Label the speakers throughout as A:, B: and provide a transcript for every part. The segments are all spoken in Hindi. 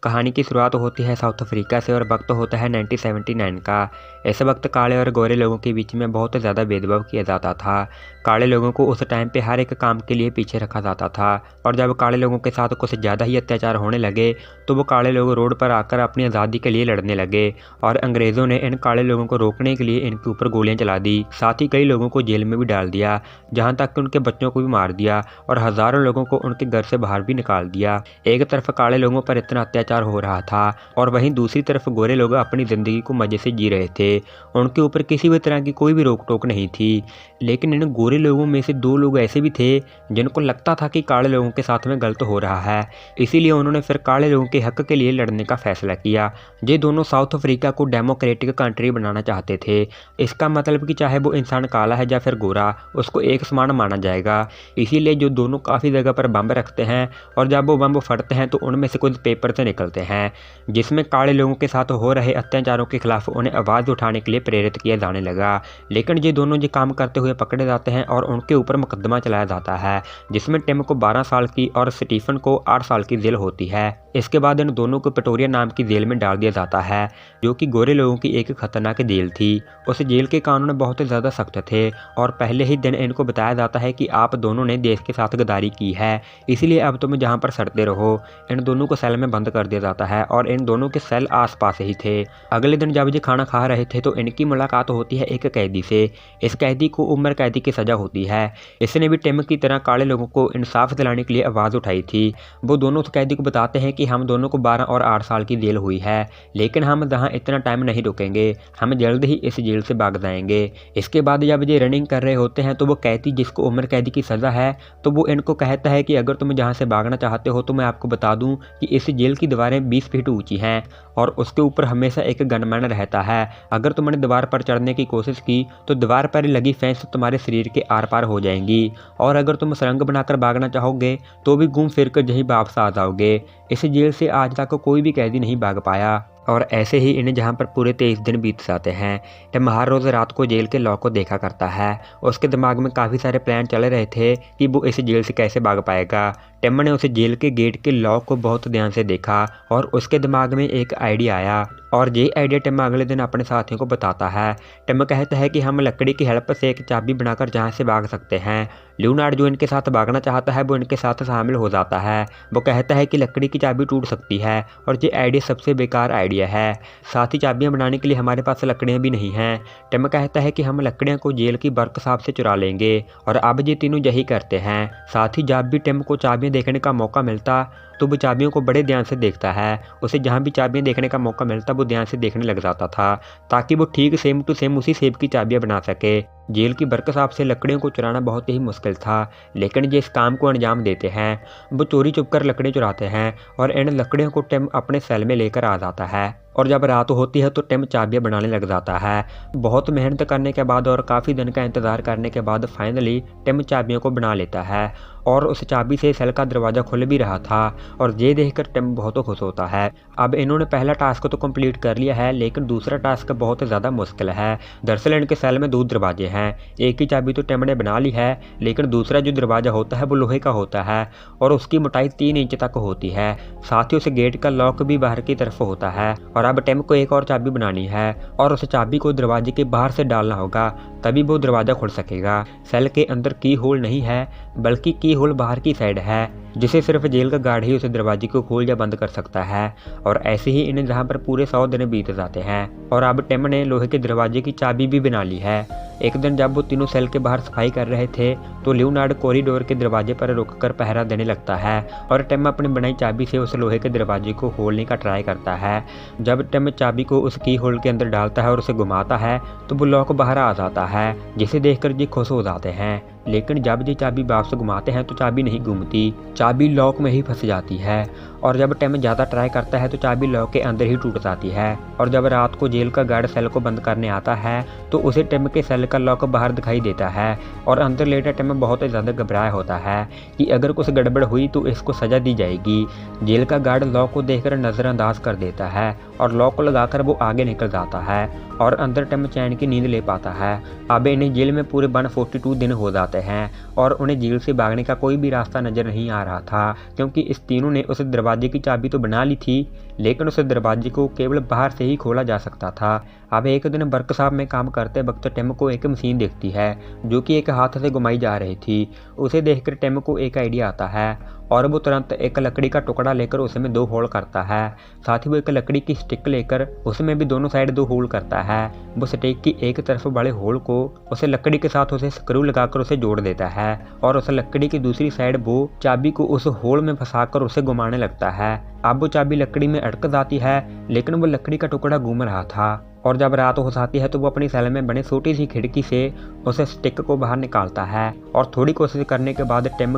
A: कहानी की शुरुआत होती है साउथ अफ्रीका से और वक्त होता है 1979 का। इस वक्त काले और गोरे लोगों के बीच में बहुत ज़्यादा भेदभाव किया जाता था। काले लोगों को उस टाइम पे हर एक काम के लिए पीछे रखा जाता था और जब काले लोगों के साथ कुछ ज़्यादा ही अत्याचार होने लगे तो वो काले लोग रोड पर आकर अपनी आज़ादी के लिए लड़ने लगे और अंग्रेज़ों ने इन काले लोगों को रोकने के लिए इनके ऊपर गोलियाँ चला दी। साथ ही कई लोगों को जेल में भी डाल दिया, जहाँ तक कि उनके बच्चों को भी मार दिया और हज़ारों लोगों को उनके घर से बाहर भी निकाल दिया। एक तरफ काले लोगों पर इतना अत्याचार हो रहा था और वहीं दूसरी तरफ गोरे लोग अपनी ज़िंदगी को मज़े से जी रहे थे। उनके ऊपर किसी भी तरह की कोई भी रोक टोक नहीं थी। लेकिन इन गोरे लोगों में से दो लोग ऐसे भी थे जिनको लगता था कि काले लोगों के साथ में गलत हो रहा है, इसीलिए उन्होंने फिर काले लोगों के हक के लिए लड़ने का फैसला किया। ये दोनों साउथ अफ्रीका को डेमोक्रेटिक कंट्री बनाना चाहते थे। इसका मतलब कि चाहे वो इंसान काला है या फिर गोरा, उसको एक समान माना जाएगा। इसीलिए जो दोनों काफ़ी जगह पर बम रखते हैं और जब वो बम फटते हैं तो उनमें से कुछ पेपर से निकलते हैं जिसमें काले लोगों के साथ हो रहे अत्याचारों के खिलाफ उन्हें आवाज़ उठाने के लिए प्रेरित किया जाने लगा। लेकिन ये दोनों ये काम करते हुए पकड़े जाते हैं और उनके ऊपर मुकदमा चलाया जाता है जिसमें टिम को 12 साल की और स्टीफन को 8 साल की जेल होती है। इसके बाद इन दोनों को प्रिटोरिया नाम की जेल में डाल दिया जाता है जो कि गोरे लोगों की एक खतरनाक जेल थी। उस जेल के कानून बहुत ज़्यादा सख्त थे और पहले ही दिन इनको बताया जाता है कि आप दोनों ने देश के साथ गद्दारी की है, इसीलिए अब तुम जहाँ पर सड़ते रहो। इन दोनों को सेल में बंद कर दिया जाता है और इन दोनों के सेल आसपास ही थे। अगले दिन जब ये खाना खा रहे थे तो इनकी मुलाकात होती है एक कैदी से। इस कैदी को उम्र कैदी की सज़ा होती है। इसने भी टिम की तरह काले लोगों को इंसाफ दिलाने के लिए आवाज़ उठाई थी। वो दोनों उस कैदी को बताते हैं कि हम दोनों को 12 और 8 साल की जेल हुई है, लेकिन हम जहाँ इतना टाइम नहीं रुकेंगे, हम जल्द ही इस जेल से भाग जाएंगे। इसके बाद जब ये रनिंग कर रहे होते हैं तो वो कैदी जिसको उम्र कैदी की सज़ा है तो वो इनको कहता है कि अगर तुम जहाँ से भागना चाहते हो तो मैं आपको बता दूं कि इस जेल की दीवारें 20 फीट ऊंची हैं और उसके ऊपर हमेशा एक गनमैन रहता है। अगर तुमने दीवार पर चढ़ने की कोशिश की तो दीवार पर लगी फैंस तुम्हारे शरीर के आर पार हो जाएंगी और अगर तुम सुरंग बनाकर भागना चाहोगे तो भी घूम फिर कर यहीं वापस आ जाओगे। इस जेल से आज तक कोई भी कैदी नहीं भाग पाया। और ऐसे ही इन्हें जहाँ पर पूरे 23 दिन बीत जाते हैं। टिम हर रोज़ रात को जेल के लॉक को देखा करता है। उसके दिमाग में काफ़ी सारे प्लान चल रहे थे कि वो इस जेल से कैसे भाग पाएगा। टिम ने उस जेल के गेट के लॉक को बहुत ध्यान से देखा और उसके दिमाग में एक आइडिया आया और ये आइडिया टिम अगले दिन अपने साथियों को बताता है। टिम कहता है कि हम लकड़ी की हेल्प से एक चाबी बनाकर जहाँ से भाग सकते हैं। लियोनार्ड जो इनके साथ भागना चाहता है वो इनके साथ शामिल हो जाता है। वो कहता है कि लकड़ी की चाबी टूट सकती है और ये आइडिया सबसे बेकार आइडिया है। साथ ही चाबियाँ बनाने के लिए हमारे पास लकड़ियाँ भी नहीं हैं। टिम कहता है कि हम लकड़ियाँ को जेल की वर्कशॉप से चुरा लेंगे और अब ये तीनों यही करते हैं। साथ ही जब भी टिम को चाबियाँ देखने का मौका मिलता तो वो चाबियों को बड़े ध्यान से देखता है। उसे जहाँ भी चाबियाँ देखने का मौका मिलता वो ध्यान से देखने लग जाता था ताकि वो ठीक सेम टू सेम उसी शेप की चाबियाँ बना सके। जेल की वर्कशॉप से लकड़ियों को चुराना बहुत ही मुश्किल था, लेकिन ये इस काम को अंजाम देते हैं। वो चोरी छुपकर लकड़ियाँ चुराते हैं और इन लकड़ियों को टिम अपने सेल में लेकर आ जाता है और जब रात होती है तो टिम चाबियाँ बनाने लग जाता है। बहुत मेहनत करने के बाद और काफ़ी दिन का इंतज़ार करने के बाद फाइनली टिम चाबियों को बना लेता है और उस चाबी से सेल का दरवाज़ा खुल भी रहा था और ये देखकर टिम बहुत खुश होता है। अब इन्होंने पहला टास्क तो कंप्लीट कर लिया है, लेकिन दूसरा टास्क बहुत ज़्यादा मुश्किल है। दरअसल इनके सेल में 2 दरवाजे हैं। एक की चाबी तो टिम ने बना ली है, लेकिन दूसरा जो दरवाज़ा होता है वो लोहे का होता है और उसकी मोटाई 3 इंच तक होती है। साथ ही उस गेट का लॉक भी बाहर की तरफ होता है और अब टिम को एक और चाबी बनानी है और उस चाबी को दरवाजे के बाहर से डालना होगा, तभी वो दरवाज़ा खुल सकेगा। सेल के अंदर की होल नहीं है, बल्कि की होल बाहर की साइड है, जिसे सिर्फ जेल का गार्ड ही उस दरवाजे को खोल या बंद कर सकता है। और ऐसे ही इन्हें जहाँ पर पूरे 100 दिन बीत जाते हैं और अब टिम ने लोहे के दरवाजे की चाबी भी बना ली है। एक दिन जब वो तीनों सेल के बाहर सफाई कर रहे थे तो लियोनार्ड कॉरिडोर के दरवाजे पर रुककर पहरा देने लगता है और टिम अपनी बनाई चाबी से उस लोहे के दरवाजे को खोलने का ट्राई करता है। जब टिम चाबी को उस की होल के अंदर डालता है और उसे घुमाता है तो वो लॉक बाहर आ जाता है, जिसे देखकर ये खुश हो जाते हैं। लेकिन जब ये चाबी वापस घुमाते हैं तो चाबी नहीं घूमती, चाबी लॉक में ही फंस जाती है और जब टिम ज़्यादा ट्राई करता है तो चाबी लॉक के अंदर ही टूट जाती है। और जब रात को जेल का गार्ड सेल को बंद करने आता है तो उसे टिम के सेल का लॉक बाहर दिखाई देता है और अंदर लेटा टिम बहुत ज़्यादा घबराया होता है कि अगर कुछ गड़बड़ हुई तो इसको सज़ा दी जाएगी। जेल का गार्ड लॉक को देखकर नज़रअंदाज कर देता है और लॉक को लगाकर वो आगे निकल जाता है और अंदर टिम चैन की नींद ले पाता है। अब इन्हें जेल में पूरे 142 दिन हो जाते हैं और उन्हें जेल से भागने का कोई भी रास्ता नजर नहीं आ रहा था, क्योंकि इस तीनों ने उस दरवाजे की चाबी तो बना ली थी, लेकिन उस दरवाजे को केवल बाहर से ही खोला जा सकता था। अब एक दिन वर्कशॉप में काम करते वक्त टिम को एक मशीन दिखती है जो कि एक हाथ से घुमाई जा रही थी। उसे देखकर टिम को एक आइडिया आता है और वो तुरंत एक लकड़ी का टुकड़ा लेकर उसमें 2 होल करता है। साथ ही वो एक लकड़ी की स्टिक लेकर उसमें भी दोनों साइड 2 होल करता है। वो स्टिक की एक तरफ बड़े होल को उसे लकड़ी के साथ उसे स्क्रू लगाकर उसे जोड़ देता है और उस लकड़ी की दूसरी साइड वो चाबी को उस होल में फंसाकर उसे घुमाने लगता है। अब वो चाबी लकड़ी में अटक जाती है, लेकिन वो लकड़ी का टुकड़ा घूम रहा था। और जब रात हो जाती है तो वो अपनी सेल में बने छोटी सी खिड़की से उस स्टिक को बाहर निकालता है और थोड़ी कोशिश करने के बाद टिम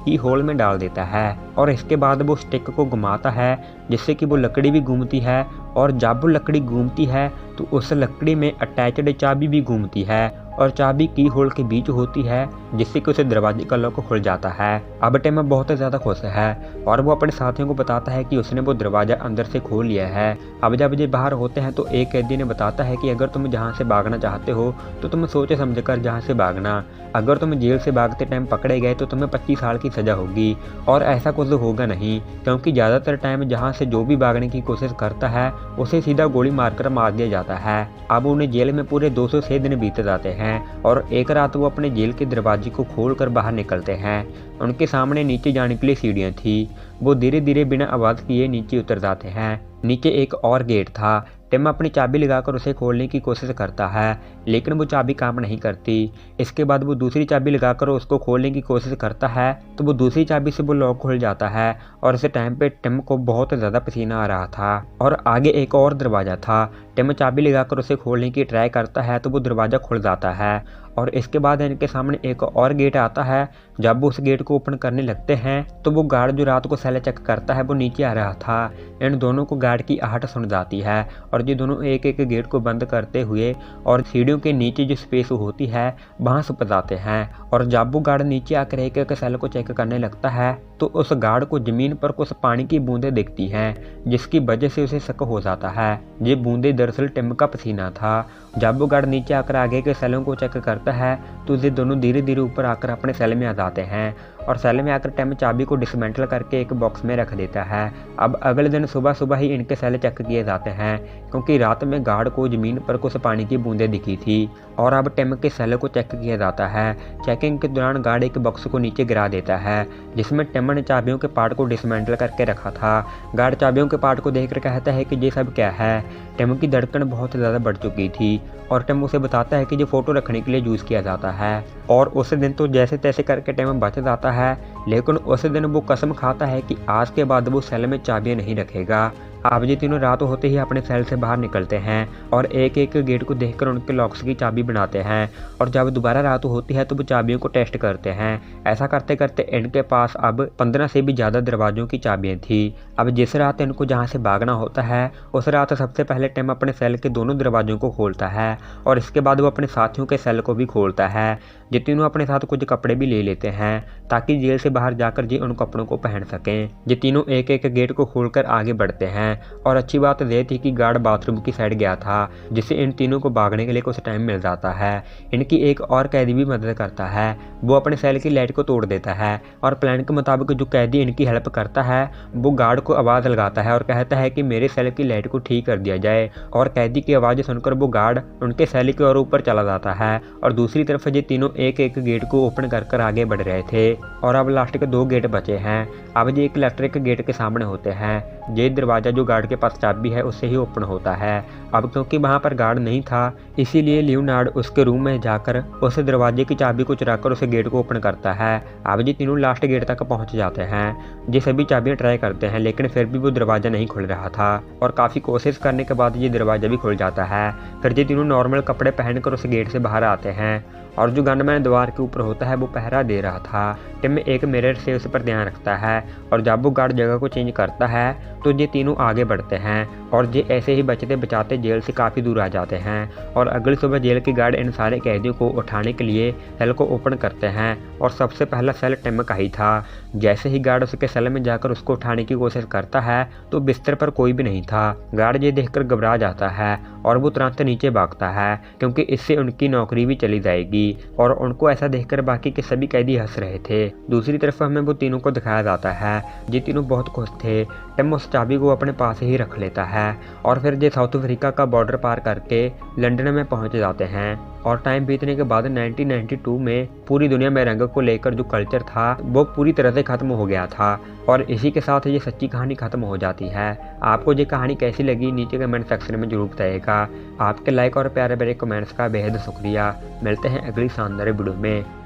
A: की होल में डाल देता है और इसके बाद वो स्टिक को घुमाता है, जिससे कि वो लकड़ी भी घूमती है। और जब वो लकड़ी घूमती है तो उस लकड़ी में अटैच्ड चाबी भी घूमती है और चाबी की होल के बीच होती है, जिससे कि उसे दरवाजे का लॉक खुल जाता है। अब टिम बहुत ज़्यादा खुश है और वो अपने साथियों को बताता है कि उसने वो दरवाज़ा अंदर से खोल लिया है। अब जब ये बाहर होते हैं तो एक कैदी ने बताता है कि अगर तुम जहाँ से भागना चाहते हो तो तुम सोचे समझ कर जहाँ से भागना। अगर तुम जेल से भागते टाइम पकड़े गए तो तुम्हें 25 साल की सज़ा होगी। और ऐसा कुछ होगा नहीं, क्योंकि ज़्यादातर टाइम जहाँ से जो भी भागने की कोशिश करता है उसे सीधा गोली मारकर मार दिया जाता है। अब उन्हें जेल में पूरे 206 दिन बीत जाते हैं और एक रात वो अपने जेल के दरवाजे को खोलकर बाहर निकलते हैं। उनके सामने नीचे जाने के लिए सीढ़ियाँ थी। वो धीरे धीरे बिना आवाज़ किए नीचे उतर जाते हैं। नीचे एक और गेट था। टिम अपनी चाबी लगाकर उसे खोलने की कोशिश करता है, लेकिन वो चाबी काम नहीं करती। इसके बाद वो दूसरी चाबी लगाकर उसको खोलने की कोशिश करता है तो वो दूसरी चाबी से वो लॉक खुल जाता है और इस टाइम पे टिम को बहुत ज़्यादा पसीना आ रहा था और आगे एक और दरवाज़ा था। टिम चाबी लगाकर उसे खोलने की ट्राई करता है तो वो दरवाज़ा खुल जाता है और इसके बाद इनके सामने एक और गेट आता है। जब वो उस गेट को ओपन करने लगते हैं तो वो गार्ड जो रात को सेल चेक करता है वो नीचे आ रहा था। इन दोनों को गार्ड की आहट सुन जाती है और ये दोनों एक एक गेट को बंद करते हुए और सीढ़ियों के नीचे जो स्पेस होती है वहाँ छुप जाते हैं। और जब वो गार्ड नीचे आकर एक एक सेल को चेक करने लगता है तो उस गार्ड को जमीन पर कुछ पानी की बूंदें दिखती हैं, जिसकी वजह से उसे शक हो जाता है ये बूंदें दरअसल टिम का पसीना था। जब वो गार्ड नीचे आकर आगे के सेलों को चेक करता है तो ये दोनों धीरे धीरे ऊपर आकर अपने सेल में आ जाते हैं और सेल में आकर टिम चाबी को डिसमेंटल करके एक बॉक्स में रख देता है। अब अगले दिन सुबह सुबह ही इनके सेल चेक किए जाते हैं, क्योंकि रात में गार्ड को जमीन पर कुछ पानी की बूंदें दिखी थी। और अब टिम के सेल को चेक किया जाता है। चेकिंग के दौरान गार्ड एक बॉक्स को नीचे गिरा देता है जिसमें टिम ने चाबियों के पार्ट को डिसमेंटल करके रखा था। गार्ड चाबियों के पार्ट को देखकर कहता है कि ये सब क्या है। टिम की धड़कन बहुत ज़्यादा बढ़ चुकी थी और टिम उसे बताता है कि ये फ़ोटो रखने के लिए यूज़ किया जाता है। और उस दिन तो जैसे तैसे करके टिम बच जाता है, लेकिन उस दिन वो कसम खाता है कि आज के बाद वो सेल में चाबियाँ नहीं रखेगा। अब ये तीनों रात होते ही अपने सेल से बाहर निकलते हैं और एक एक गेट को देखकर उनके लॉक्स की चाबी बनाते हैं और जब दोबारा रात होती है तो वो चाबियों को टेस्ट करते हैं। ऐसा करते करते इनके पास अब 15 से भी ज़्यादा दरवाजों की चाबियाँ थी। अब जिस रात इनको जहाँ से भागना होता है उस रात सबसे पहले टिम अपने सेल के दोनों दरवाजों को खोलता है और इसके बाद वो अपने साथियों के सेल को भी खोलता है। ये तीनों अपने साथ कुछ कपड़े भी ले लेते हैं ताकि जेल से बाहर जाकर ये उन कपड़ों को पहन सकें। ये तीनों एक एक गेट को खोलकर आगे बढ़ते हैं और अच्छी बात यह थी कि गार्ड बाथरूम की साइड गया था, जिससे इन तीनों को भागने के लिए कुछ टाइम मिल जाता है। इनकी एक और कैदी भी मदद करता है। वो अपने सेल की लाइट को तोड़ देता है और प्लान के मुताबिक जो कैदी इनकी हेल्प करता है वो गार्ड को आवाज़ लगाता है और कहता है कि मेरे सेल की लाइट को ठीक कर दिया जाए। और कैदी की आवाज़ सुनकर वो गार्ड उनके सेल की ओर ऊपर चला जाता है और दूसरी तरफ ये तीनों एक एक गेट को ओपन कर आगे बढ़ रहे थे। और अब लास्ट के 2 गेट बचे हैं। अब ये एक इलेक्ट्रिक गेट के सामने होते हैं। ये दरवाज़ा जो गार्ड के पास चाबी है उससे ही ओपन होता है। अब क्योंकि वहाँ पर गार्ड नहीं था इसीलिए लियोनार्ड उसके रूम में जाकर उस दरवाजे की चाबी को चुराकर उस गेट को ओपन करता है। अब ये तीनों लास्ट गेट तक पहुँच जाते हैं। ये सभी चाबियाँ ट्राई करते हैं लेकिन फिर भी वो दरवाज़ा नहीं खुल रहा था और काफ़ी कोशिश करने के बाद ये दरवाज़ा भी खुल जाता है। फिर ये तीनों नॉर्मल कपड़े पहनकर उस गेट से बाहर आते हैं और जो गनमैन द्वार के ऊपर होता है वो पहरा दे रहा था। टिम एक मिरर से उस पर ध्यान रखता है और जब वो गार्ड जगह को चेंज करता है तो ये तीनों आगे बढ़ते हैं और ये ऐसे ही बचते बचाते जेल से काफ़ी दूर आ जाते हैं और अगली सुबह जेल के गार्ड इन सारे कैदियों को उठाने के लिए सेल को ओपन करते हैं और सबसे पहला सेल टिम का ही था। जैसे ही गार्ड उसके सेल में जाकर उसको उठाने की कोशिश करता है तो बिस्तर पर कोई भी नहीं था। गार्ड ये देखकर घबरा जाता है और वो तुरंत नीचे भागता है क्योंकि इससे उनकी नौकरी भी चली जाएगी और उनको ऐसा देखकर बाकी के सभी कैदी हंस रहे थे। दूसरी तरफ हमें वो तीनों को दिखाया जाता है। ये तीनों बहुत खुश थे। टिम उस चाबी को अपने पास ही रख लेता है और फिर ये साउथ अफ्रीका का बॉर्डर पार करके लंदन में पहुंच जाते हैं। और टाइम बीतने के बाद 1992 में पूरी दुनिया में रंग को लेकर जो कल्चर था वो पूरी तरह से खत्म हो गया था और इसी के साथ ये सच्ची कहानी खत्म हो जाती है। आपको ये कहानी कैसी लगी नीचे कमेंट सेक्शन में जरूर बताइएगा। आपके लाइक और प्यारे प्यारे कमेंट्स का बेहद शुक्रिया। मिलते हैं अगली शानदार वीडियो में।